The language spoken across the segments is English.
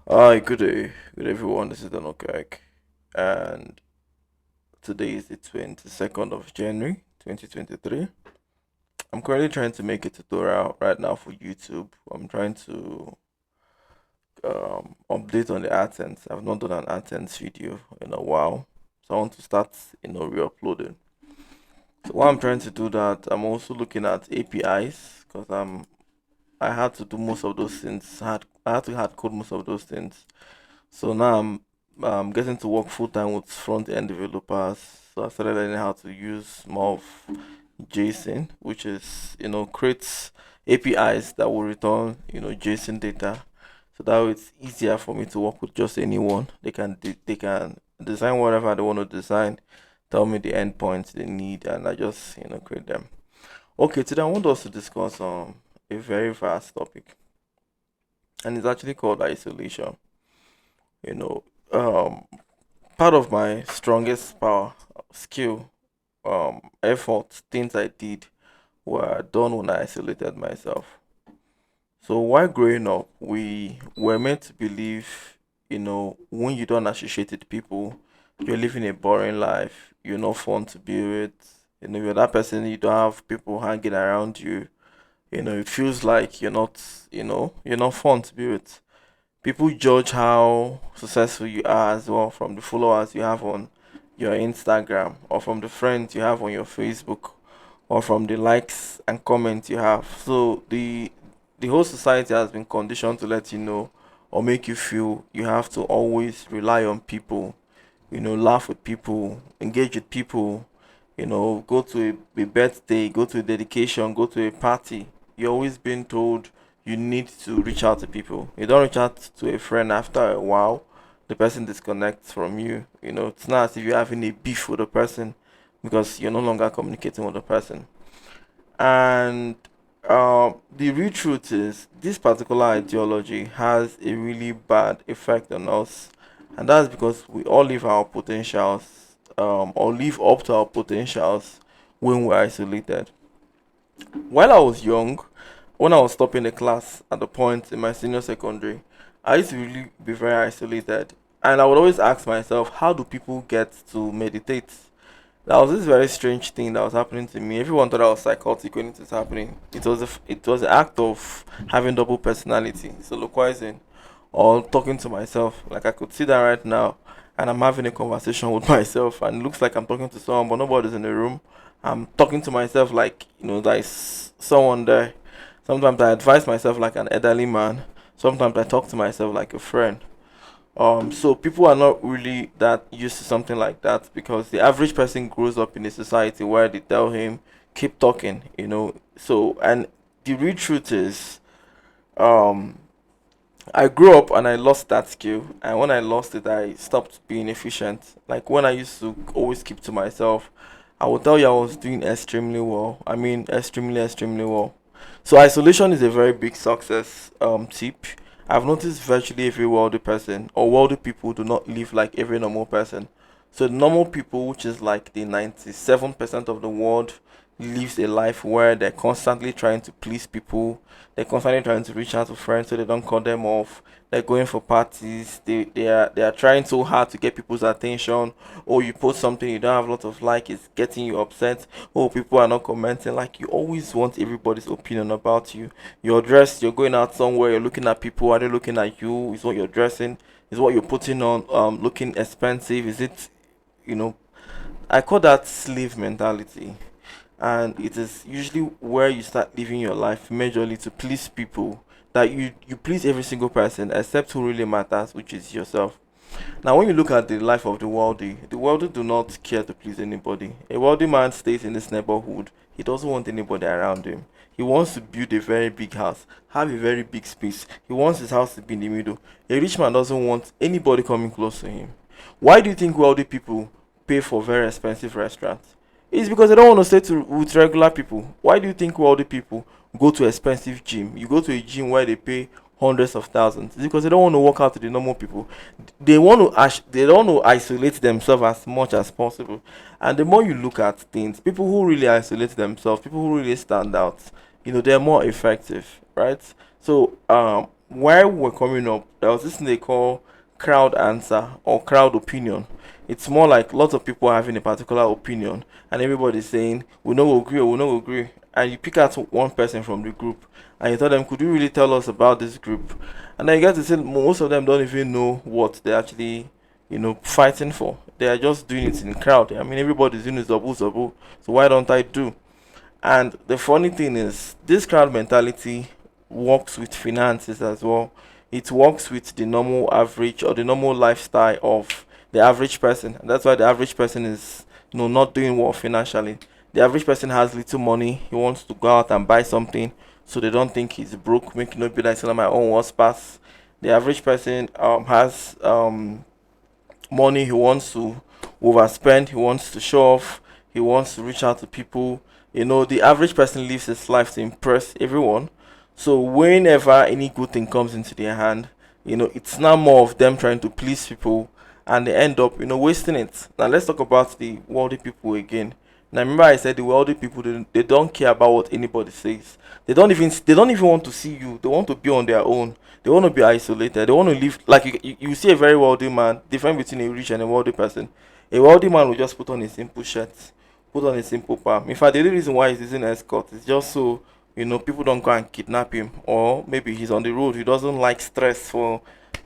Hi, good day. Good everyone. This is dannyokec, and today is the 22nd of January 2023. I'm currently trying to make a tutorial right now for YouTube. I'm trying to update on the AdSense. I've not done an AdSense video in a while, so I want to start, re-uploading. So while I'm trying to do that, I'm also looking at APIs because I had to do most of those things. I had to hard code most of those things. So now I'm getting to work full time with front end developers. So I started learning how to use more of JSON, which is creates APIs that will return JSON data. So that way it's easier for me to work with just anyone. They can design whatever they want to design, tell me the endpoints they need, and I just create them. Okay, today I want us to discuss a very vast topic, and it's actually called isolation. You know, part of my strongest power, skill, effort, things I did were done when I isolated myself. So while growing up, we were meant to believe, when you don't associate with people, you're living a boring life. You're not fun to be with. You're that person. You don't have people hanging around you. It feels like you're not fun to be with. People judge how successful you are as well from the followers you have on your Instagram, or from the friends you have on your Facebook, or from the likes and comments you have. So the whole society has been conditioned to let you know or make you feel you have to always rely on people, laugh with people, engage with people, go to a birthday, go to a dedication, go to a party. You're always being told you need to reach out to people. You don't reach out to a friend after a while, the person disconnects from you. It's not as if you're having a beef with a person because you're no longer communicating with the person. And the real truth is, this particular ideology has a really bad effect on us, and that's because we all live our potentials, or live up to our potentials when we're isolated. While I was young, when I was stopping the class at the point in my senior secondary, I used to really be very isolated, and I would always ask myself, how do people get to meditate? That was this very strange thing that was happening to me. Everyone thought I was psychotic when it was happening. It was an act of having double personality, soliloquizing, or talking to myself. Like I could see that right now, and I'm having a conversation with myself, and it looks like I'm talking to someone, but nobody's in the room. I'm talking to myself like there's someone there. Sometimes I advise myself like an elderly man. Sometimes I talk to myself like a friend. So people are not really that used to something like that because the average person grows up in a society where they tell him keep talking. So, and the real truth is, um I grew up and I lost that skill, and when I lost it I stopped being efficient. Like when I used to always keep to myself, I would tell you I was doing extremely well. I mean extremely well. So isolation is a very big success tip. I've noticed virtually every wealthy person or wealthy people do not live like every normal person. So normal people, which is like the 97% of the world, lives a life where they're constantly trying to please people. They're constantly trying to reach out to friends so they don't cut them off. They're going for parties. They are trying so hard to get people's attention. Or you post something, you don't have a lot of like, it's getting you upset. Oh, people are not commenting. Like you always want everybody's opinion about you. You're dressed, you're going out somewhere, you're looking at people, are they looking at you? Is what you're dressing? Is what you're putting on looking expensive? Is it you know I call that slave mentality, and it is usually where you start living your life majorly to please people, that you please every single person except who really matters, which is yourself. Now when you look at the life of the wealthy do not care to please anybody. A wealthy man stays in this neighborhood. He doesn't want anybody around him. He wants to build a very big house, have a very big space. He wants his house to be in the middle. A rich man doesn't want anybody coming close to him. Why do you think wealthy people pay for very expensive restaurants? It's because they don't want to stay with regular people. Why do you think wealthy people go to expensive gym? You go to a gym where they pay hundreds of thousands. It's because they don't want to work out to the normal people. They don't want to isolate themselves as much as possible. And the more you look at things, people who really isolate themselves, people who really stand out, they're more effective, right? So while we're coming up, there was this thing they call crowd answer or crowd opinion. It's more like lots of people are having a particular opinion, and everybody's saying we no agree or we no agree. And you pick out one person from the group, and you tell them, "Could you really tell us about this group?" And then you get to see most of them don't even know what they're actually, fighting for. They are just doing it in the crowd. I mean, everybody's doing it zabu zabu. So why don't I do? And the funny thing is, this crowd mentality works with finances as well. It works with the normal average or the normal lifestyle of the average person. And that's why the average person is, not doing well financially. The average person has little money. He wants to go out and buy something, so they don't think he's broke. Make no be like selling my own was pass. The average person has money. He wants to overspend, he wants to show off, he wants to reach out to people. The average person lives his life to impress everyone. So whenever any good thing comes into their hand, it's now more of them trying to please people, and they end up, wasting it. Now let's talk about the wealthy people again. Now remember I said the wealthy people, they don't care about what anybody says. They don't even want to see you. They want to be on their own. They want to be isolated. They want to live like you see a very wealthy man. Difference between a rich and a wealthy person. A wealthy man will just put on a simple shirt, put on a simple palm. In fact, the only reason why he's using escort is just so people don't go and kidnap him, or maybe he's on the road. He doesn't like stress for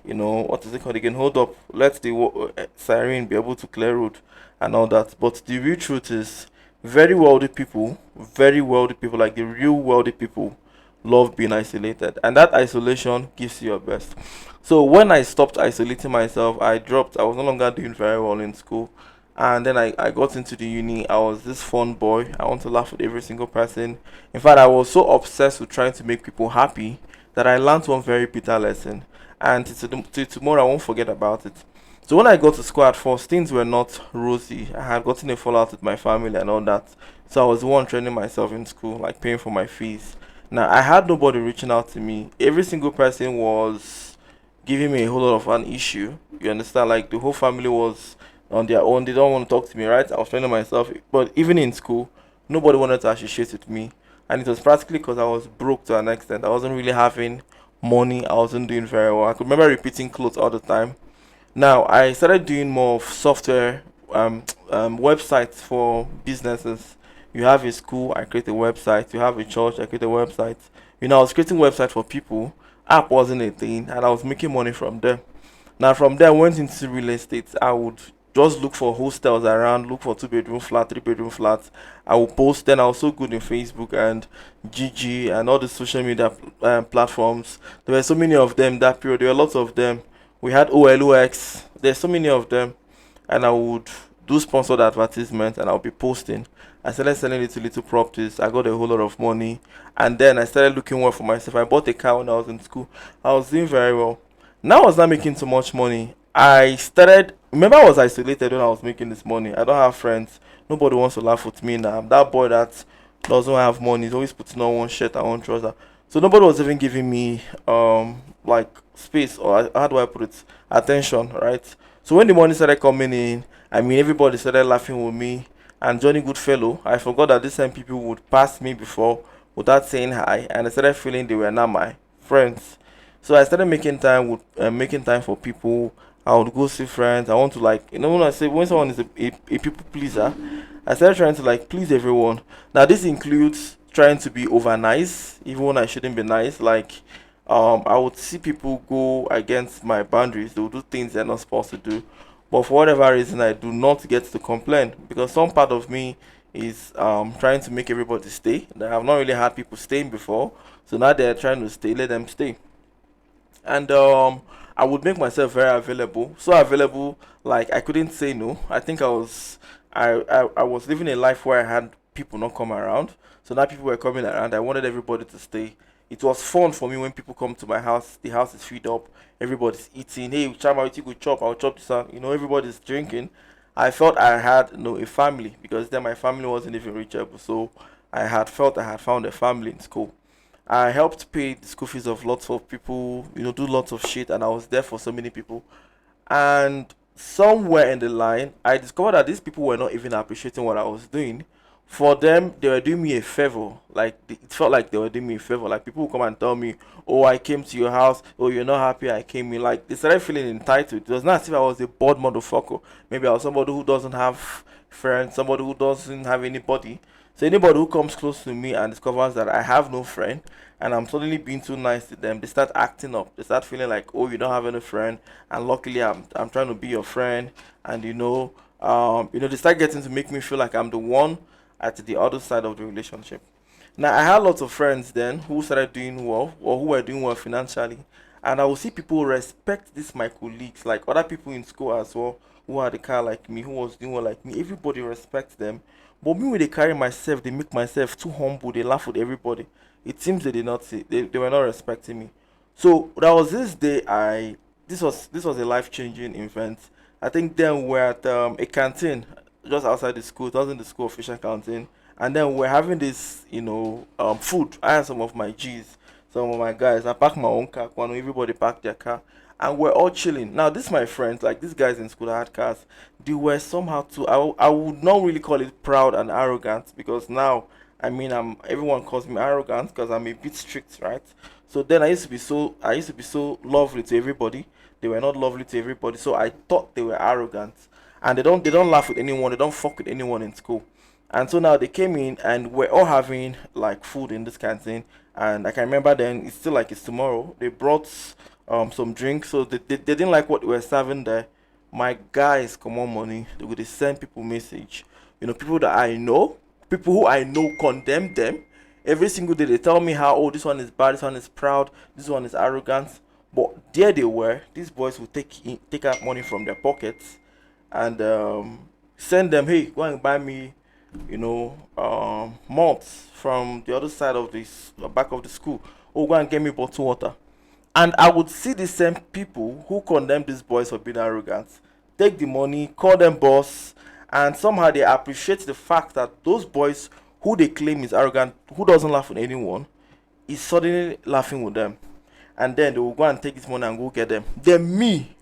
what is it called again? Hold up, let the siren be able to clear road and all that. But the real truth is, very wealthy people, like the real wealthy people, love being isolated, and that isolation gives you your best. So when I stopped isolating myself, I dropped. I was no longer doing very well in school, and then I got into the uni. I was this fun boy. I want to laugh with every single person. In fact, I was so obsessed with trying to make people happy that I learned one very bitter lesson, and to tomorrow I won't forget about it. So when I got to school at first, things were not rosy. I had gotten a fallout with my family and all that. So I was the one training myself in school, like paying for my fees. Now I had nobody reaching out to me. Every single person was giving me a whole lot of an issue. You understand? Like the whole family was on their own. They don't want to talk to me, right? I was training myself. But even in school, nobody wanted to associate with me. And it was practically because I was broke to an extent. I wasn't really having money. I wasn't doing very well. I could remember repeating clothes all the time. Now I started doing more of software websites for businesses. You have a school, I create a website. You have a church, I create a website. I was creating website for people. App wasn't a thing, and I was making money from there. Now from there, I went into real estate. I would just look for hostels around, look for 2 bedroom flat, 3 bedroom flats. I would post. Then I was so good in Facebook and GG and all the social media platforms. There were so many of them that period. There were lots of them. We had OLOX. There's so many of them, and I would do sponsored advertisement, and I'll be posting. I started selling little properties. I got a whole lot of money, and then I started looking well for myself. I bought a car when I was in school. I was doing very well. Now I was not making so much money. I started. Remember, I was isolated when I was making this money. I don't have friends. Nobody wants to laugh with me now. I'm that boy that doesn't have money. He's always putting on one shirt and one trouser. So nobody was even giving me like space, or how do I put it, attention, right? So when the money started coming in, I mean everybody started laughing with me. And Johnny Goodfellow, I forgot that this time people would pass me before without saying hi, and I started feeling they were not my friends. So I started making time for people. I would go see friends. I want to, like, when I say when someone is a people pleaser, I started trying to like please everyone. Now this includes trying to be over nice, even when I shouldn't be nice. Like, I would see people go against my boundaries. They would do things they're not supposed to do. But for whatever reason, I do not get to complain, because some part of me is trying to make everybody stay. I have not really had people staying before, so now they're trying to stay. Let them stay. And I would make myself very available, so available like I couldn't say no. I think I was living a life where I had people not come around, so now people were coming around. I wanted everybody to stay. It was fun for me when people come to my house. The house is filled up, everybody's eating. Hey, Chama, you go chop, I'll chop this out. Everybody's drinking. I felt I had, a family, because then my family wasn't even reachable. So I had felt I had found a family in school. I helped pay the school fees of lots of people, do lots of shit, and I was there for so many people. And somewhere in the line, I discovered that these people were not even appreciating what I was doing. For them, they were doing me a favor. Like it felt like they were doing me a favor. Like people would come and tell me, "Oh, I came to your house. Oh, you're not happy. I came in." Like they started feeling entitled. It was not as if I was a bored motherfucker. Maybe I was somebody who doesn't have friends, somebody who doesn't have anybody. So anybody who comes close to me and discovers that I have no friend and I'm suddenly being too nice to them, they start acting up. They start feeling like, "Oh, you don't have any friend," and luckily I'm trying to be your friend, and they start getting to make me feel like I'm the one at the other side of the relationship. Now I had lots of friends then who started doing well or who were doing well financially, and I will see people respect this my colleagues, like other people in school as well, who had a car like me, who was doing well like me. Everybody respects them, but me when they carry myself, they make myself too humble. They laugh with everybody. It seems they did not see. They were not respecting me. So that was this day. I this was a life changing event. I think then we're at a canteen just outside the school. It wasn't the school official canteen. And then we're having this, food. I and some of my G's, some of my guys. I parked my own car. When everybody parked their car, and we're all chilling. Now, this my friends, like these guys in school that had cars, they were somehow too. I would not really call it proud and arrogant because now, I mean, everyone calls me arrogant because I'm a bit strict, right? So then I used to be so lovely to everybody. They were not lovely to everybody, so I thought they were arrogant, and they don't laugh with anyone, they don't fuck with anyone in school. And so now they came in and we're all having like food in this canteen. And I can remember then it's still like it's tomorrow. They brought some drinks, so they didn't like what we were serving there. My guys, come on, money. They would send people message. People that I know, people who I know condemn them. Every single day they tell me how, oh, this one is bad, this one is proud, this one is arrogant. But there they were. These boys would take out money from their pockets and send them, hey, go and buy me, malts from the other side of this back of the school. Oh, go and get me bottled water. And I would see the same people who condemn these boys for being arrogant take the money, call them boss, and somehow they appreciate the fact that those boys who they claim is arrogant, who doesn't laugh with anyone, is suddenly laughing with them. And then they will go and take this money and go get them. Then me,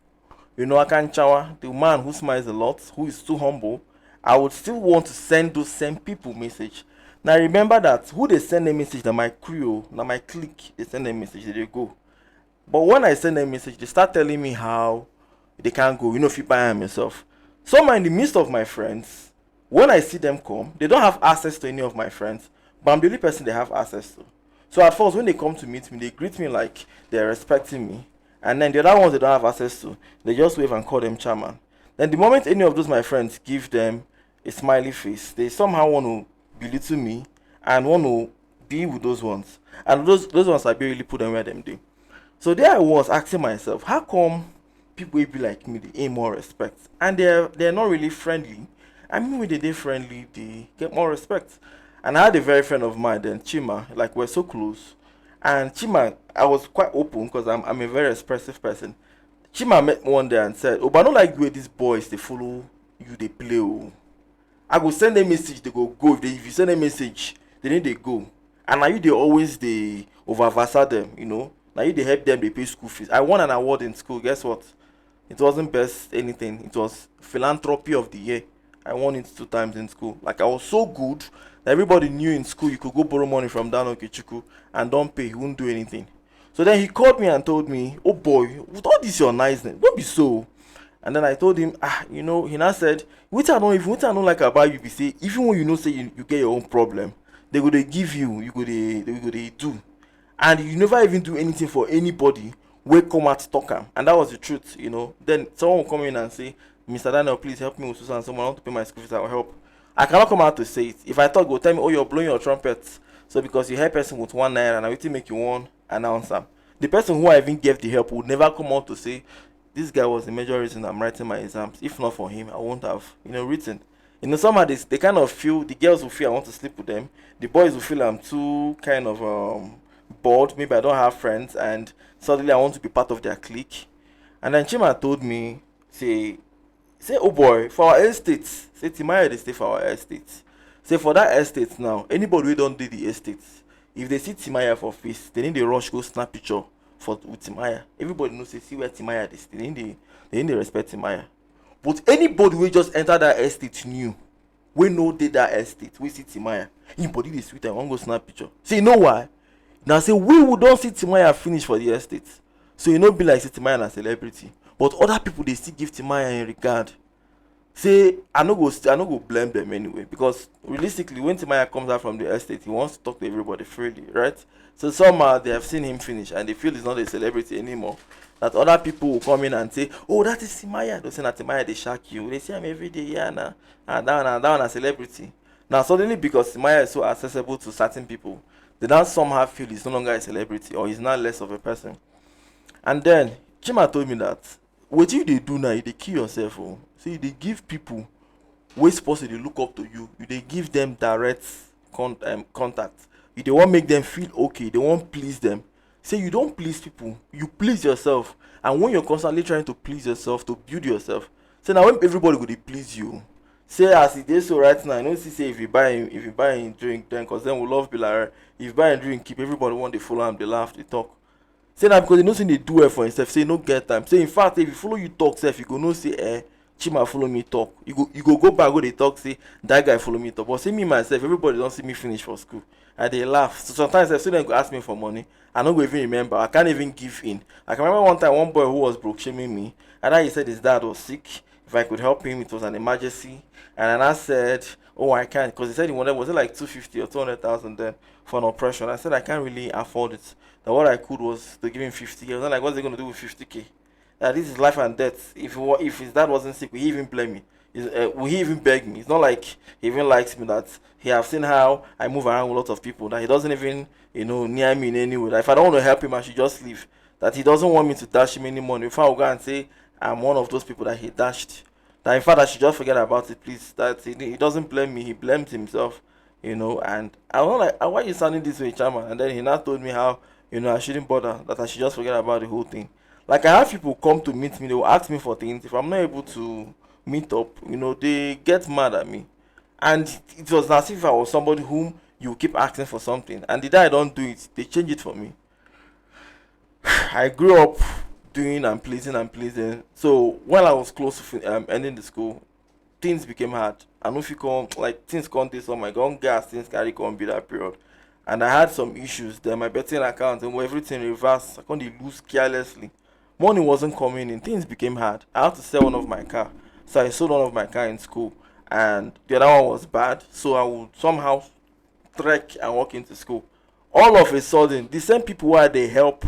Akanchawa, the man who smiles a lot, who is too humble, I would still want to send those same people message. Now remember that who they send a message, na my crew, na my clique, they send a message, they go. But when I send a message, they start telling me how they can't go, if you buy them yourself. Somehow in the midst of my friends, when I see them come, they don't have access to any of my friends, but I'm the only person they have access to. So at first, when they come to meet me, they greet me like they're respecting me. And then the other ones they don't have access to, they just wave and call them chairman. Then the moment any of those my friends give them a smiley face, they somehow want to belittle me and want to be with those ones. And those ones I barely put them where them do. So there I was asking myself, how come people will be like me, they aim more respect? And they're not really friendly. I mean when they're friendly, they get more respect. And I had a very friend of mine then, Chima, like we're so close. And Chima, I was quite open because I'm a very expressive person. Chima met me one day and said, "Oh, but I don't like the way these boys they follow you, they play. Oh. I go send a message, they go. If you send a message, they need they go. And now you they always they overvasa them. Now you they help them, they pay school fees. I won an award in school. Guess what? It wasn't best anything. It was philanthropy of the year. I won it 2 times in school. Like I was so good that everybody knew in school you could go borrow money from dannyokec and don't pay. He wouldn't do anything. So then he called me and told me, "Oh boy, with all this your niceness, don't be so." And then I told him, he now said, which I don't like about you be say, even when say you get your own problem, they go they give you, they go they do. And you never even do anything for anybody, wey come out talk am. And that was the truth. Then someone will come in and say, "Mr. Daniel, please help me with Susan, someone I want to pay my school fees, I will help." I cannot come out to say it. If I talk, go tell me, "Oh, you're blowing your trumpet." So because you help person with 1 naira and everything make you one announce am. The person who I even gave the help would never come out to say, "This guy was the major reason I'm writing my exams. If not for him, I won't have, written." Somehow they kind of feel, the girls will feel I want to sleep with them. The boys will feel I'm too kind of bored. Maybe I don't have friends, and suddenly I want to be part of their clique. And then Chima told me, say, "Oh boy, for our estate, say Timaya they stay for our estate. Say for that estate now, anybody who don't do the estate, if they see Timaya for face, they need to rush go snap picture with Timaya. Everybody knows, see where Timaya is. They need to respect Timaya. But anybody who just enter that estate new, we know dey that estate we see Timaya him body dey sweet and wan go snap picture. Say you know why? Now say we who don see Timaya finish for the estate, so e no be like say Timaya na celebrity, but other people dey still give Timaya in regard. Say I no go blame them anyway, because realistically when Timaya comes out from the estate he wants to talk to everybody freely, right? So somehow they have seen him finish and they feel he's not a celebrity anymore, that other people will come in and say, oh, that is Timaya. They say na Timaya dey shark you, they see am every day, yeah, and that one a celebrity. Now suddenly, because Timaya is so accessible to certain people, they now somehow feel he's no longer a celebrity or he's now less of a person. And then Chima told me that what you dey do now, you dey kill yourself. Oh. So you dey give people wey suppose to dey look up to you, you dey give them direct contact. You dey wan make them feel okay, they wan please them. Say you don't please people, you please yourself. And when you're constantly trying to please yourself, to build yourself, say now when everybody go dey please you. Say as it is so right now, you know, see say if you buy him drink, then cause then we love be like, if you buy him drink, keep everybody want to follow him, they laugh, they talk. Say that because they know say they do it for himself, say no get time. Say in fact if you follow you talk self, you go know say Chima follow me talk. You go back go they talk say that guy follow me talk. But say me myself, everybody don't see me finish for school. And they laugh. So sometimes if student go ask me for money, I don't go even remember. I can't even give in. I can remember one time one boy who was broke shaming me, and then he said his dad was sick. If I could help him, it was an emergency. And then I said, oh, I can't, because he said he wanted, was it like 250 or 200,000 then for an operation. I said I can't really afford it. That what I could was to give him 50. I was like, what's he gonna do with 50k? That this is life and death. If his dad wasn't sick, will he even blame me? Will he even beg me? It's not like he even likes me. That he have seen how I move around with a lot of people. That he doesn't even near me in any way. That if I don't want to help him, I should just leave. That he doesn't want me to dash him any money. If I will go and say I'm one of those people that he dashed, that in fact I should just forget about it, please. That he doesn't blame me. He blames himself. And I was like, why are you sounding this way, Chama? And then he now told me how I shouldn't bother. That I should just forget about the whole thing. Like I have people come to meet me, they will ask me for things. If I'm not able to meet up, they get mad at me. And it was as if I was somebody whom you keep asking for something. And the day I don't do it, they change it for me. I grew up doing and pleasing and pleasing. So when I was close to ending the school, things became hard. I know if you come like things can't do so my gun gas, things carry can't be that period. And I had some issues there. My betting account and everything reversed. I couldn't lose carelessly. Money wasn't coming in, things became hard. I had to sell one of my car. So I sold one of my car in school. And the other one was bad. So I would somehow trek and walk into school. All of a sudden, the same people where they help,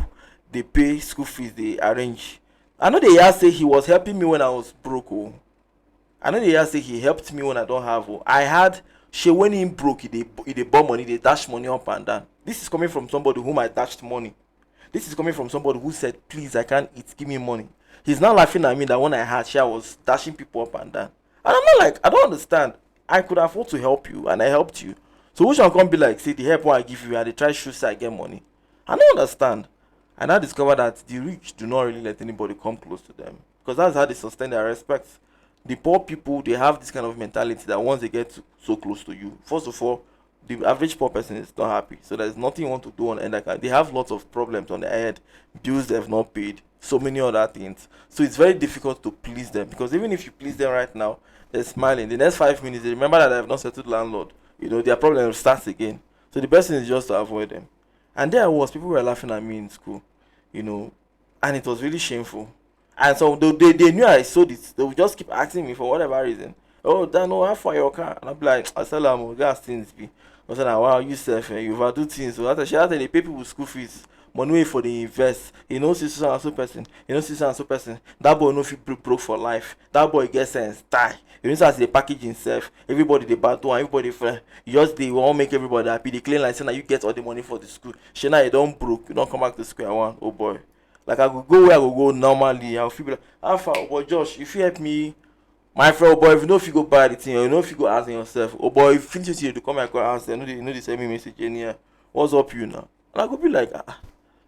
they pay school fees, they arrange. I know they hear say he was helping me when I was broke. Oh. I know they hear say he helped me when I don't have. Oh. I had she when he broke, he borrow money, they dash money up and down. This is coming from somebody whom I dashed money. This is coming from somebody who said, please, I can't eat, give me money. He's not laughing at me that when I had share, I was dashing people up and down. And I'm not like, I don't understand. I could afford to help you, and I helped you. So which one can't be like, say, the help I give you, and they try to shoot say I get money. I don't understand. And I discovered that the rich do not really let anybody come close to them. Because that's how they sustain their respect. The poor people, they have this kind of mentality that once they get so close to you, first of all, the average poor person is not happy. So there's nothing you want to do on end account. They have lots of problems on their head, bills they have not paid, so many other things. So it's very difficult to please them, because even if you please them right now, they're smiling. The next 5 minutes, they remember that they have not settled landlord. Their problem starts again. So the best thing is just to avoid them. And there I was, people were laughing at me in school, and it was really shameful. And so they knew I sold it. They would just keep asking me for whatever reason. Oh, Dan, no, how for your car? And I'd be like, I sell them, gas things be. I said, wow, you self, you overdo things. So that's they pay people school fees, money for the invest. See so and so person. See so and so person. That boy no fit broke for life. That boy get sense, die. So as they package himself, everybody they battle and everybody friend. You just they won't make everybody happy. They claim like saying that you get all the money for the school. Shana, you don't broke, you don't come back to square one. Oh boy. Like I could go where I could go normally. I'll feel like, Alpha, oh boy, Josh, if you help me, my friend, oh boy, if you know if you go buy the thing, or you know if you go asking yourself, oh boy, if you finish it, to come and ask them, they send me message in here. What's up, you now? And I could be like,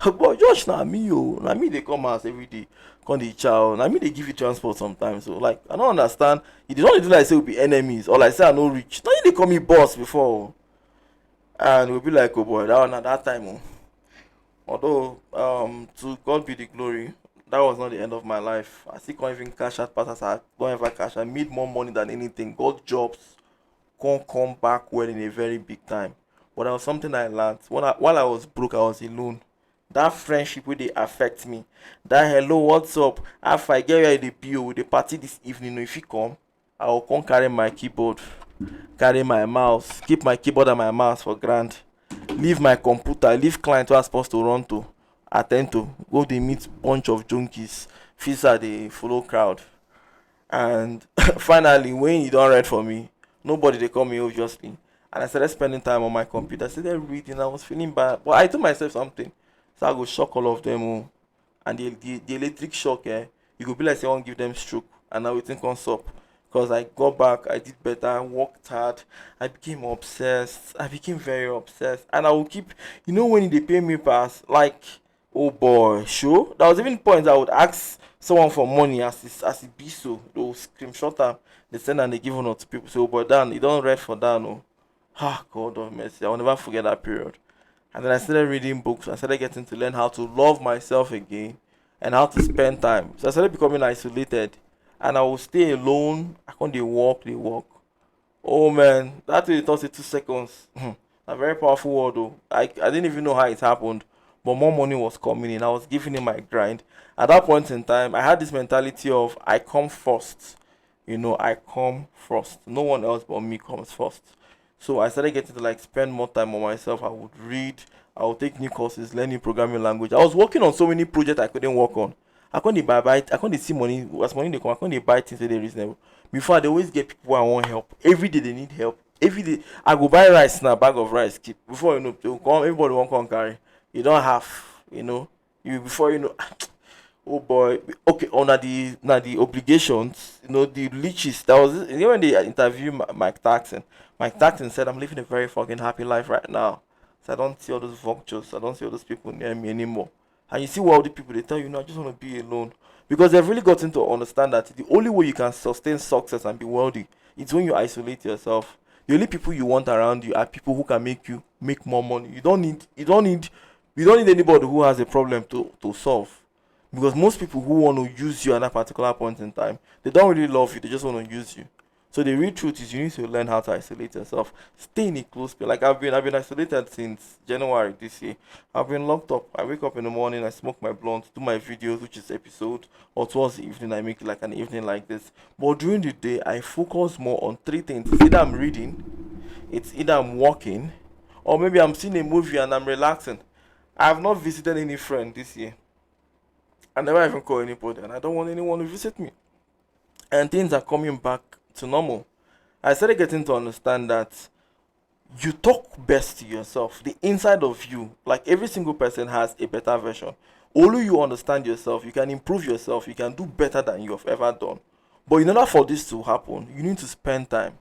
boy, Josh, now me, now me they come ask every day, come the child, now me they give you transport sometimes. So like, I don't understand. You don't do like say we be enemies, or like say I no rich. Now they call me boss before, and we'll be like, oh boy, that one at that time. Oh. Although, to God be the glory, that was not the end of my life. I still can't even cash out passes. I don't ever cash. I made more money than anything. Got jobs, can't come back well in a very big time. But that was something I learned. While I was broke, I was alone. That friendship will they affect me. That hello, what's up? After I get where the PO, the party this evening, if you come, I will come carry my keyboard, carry my mouse, keep my keyboard and my mouse for grand. Leave my computer, leave client who are supposed to run to, attend to, go dey meet bunch of junkies, fisa dey follow crowd. And finally, when you don't write for me, nobody they call me obviously. And I started spending time on my computer. I started reading. I was feeling bad, but I told myself something. So I go shock all of them. Oh. And the electric shock, you could be like say I won't give them stroke, and now we think on stop. Because I got back, I did better, I worked hard, I became obsessed, I became very obsessed, and I will keep, when they pay me pass, like, oh boy, sure. There was even points I would ask someone for money as it be so, they will screenshot them, they send and they give one to people. So, oh boy, Dan, you don't read for Dan, no. Ah, God of mercy, I will never forget that period. And then I started reading books. I started getting to learn how to love myself again and how to spend time. So I started becoming isolated. And I will stay alone. I can't they walk. Oh man, that way it took 2 seconds. A very powerful word though. I didn't even know how it happened. But more money was coming in. I was giving in my grind. At that point in time, I had this mentality of I come first. I come first. No one else but me comes first. So I started getting to like spend more time on myself. I would read, I would take new courses, learn new programming language. I was working on so many projects I couldn't work on. I couldn't buy it, I couldn't see money as money they come, I couldn't buy things that they reasonable. Before they always get people I want help. Every day they need help. Every day I go buy rice now, bag of rice, keep before they will come, everybody won't come carry. You don't have, you before oh boy. Okay, on the obligations, the leeches. That was when they interview Mike Tyson. Mike Tyson said, "I'm living a very fucking happy life right now. So I don't see all those vultures. I don't see all those people near me anymore." And you see what all the people they tell you, "No, I just want to be alone," because they've really gotten to understand that the only way you can sustain success and be wealthy is when you isolate yourself. The only people you want around you are people who can make you make more money. You don't need anybody who has a problem to solve. Because most people who want to use you at that particular point in time, they don't really love you, they just want to use you. So the real truth is you need to learn how to isolate yourself. Stay in a close place. Like I've been isolated since January this year. I've been locked up. I wake up in the morning, I smoke my blunt, do my videos, which is episode, or towards the evening I make like an evening like this. But during the day I focus more on three things. It's either I'm reading, it's either I'm walking, or maybe I'm seeing a movie and I'm relaxing. I have not visited any friend this year. I never even call anybody, and I don't want anyone to visit me. And things are coming back to normal. I started getting to understand that you talk best to yourself. The inside of you, like every single person has a better version. Only you understand yourself, you can improve yourself, you can do better than you have ever done. But in order for this to happen, you need to spend time.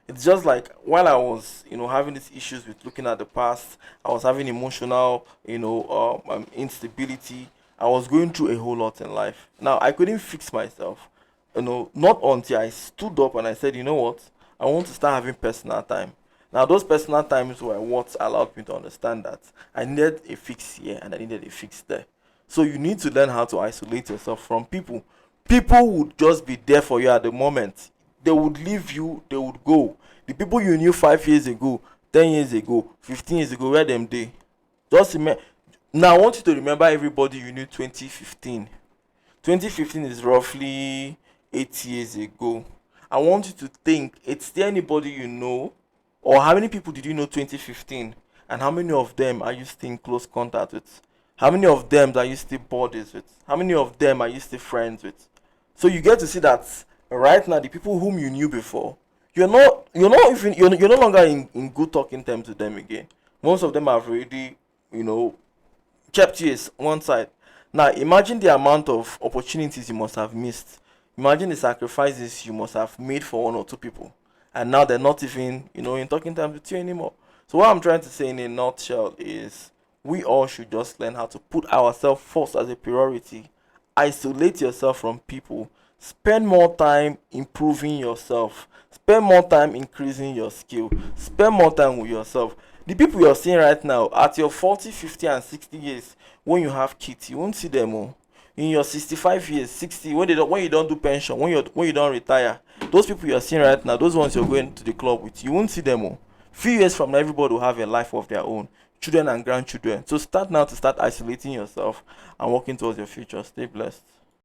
It's just like while I was, having these issues with looking at the past, I was having emotional, instability. I was going through a whole lot in life. Now I couldn't fix myself, not until I stood up and I said, you know what, I want to start having personal time. Now those personal times were what allowed me to understand that I needed a fix here and I needed a fix there. So you need to learn how to isolate yourself from people. People would just be there for you at the moment. They would leave you, they would go. The people you knew 5 years ago, 10 years ago, 15 years ago, where them they? Just remember. Now I want you to remember everybody you knew 2015. 2015 is roughly 8 years ago. I want you to think, it's there anybody you know, or how many people did you know 2015, and how many of them are you still in close contact with? How many of them are you still buddies with? How many of them are you still friends with? So you get to see that right now the people whom you knew before, you're no longer in good talking terms with them again. Most of them have already, kept you one side. Now imagine the amount of opportunities you must have missed. Imagine the sacrifices you must have made for one or two people, and now they're not even in talking terms with you anymore. So what I'm trying to say in a nutshell is we all should just learn how to put ourselves first as a priority. Isolate yourself from people. Spend more time improving yourself. Spend more time increasing your skill. Spend more time with yourself. The people you're seeing right now at your 40, 50, and 60 years, when you have kids, you won't see them all. In your 65 years, 60, when you don't do pension, when you don't retire, those people you're seeing right now, those ones you're going to the club with, you won't see them all. Few years from now, everybody will have a life of their own, children and grandchildren. So start now to start isolating yourself and working towards your future. Stay blessed.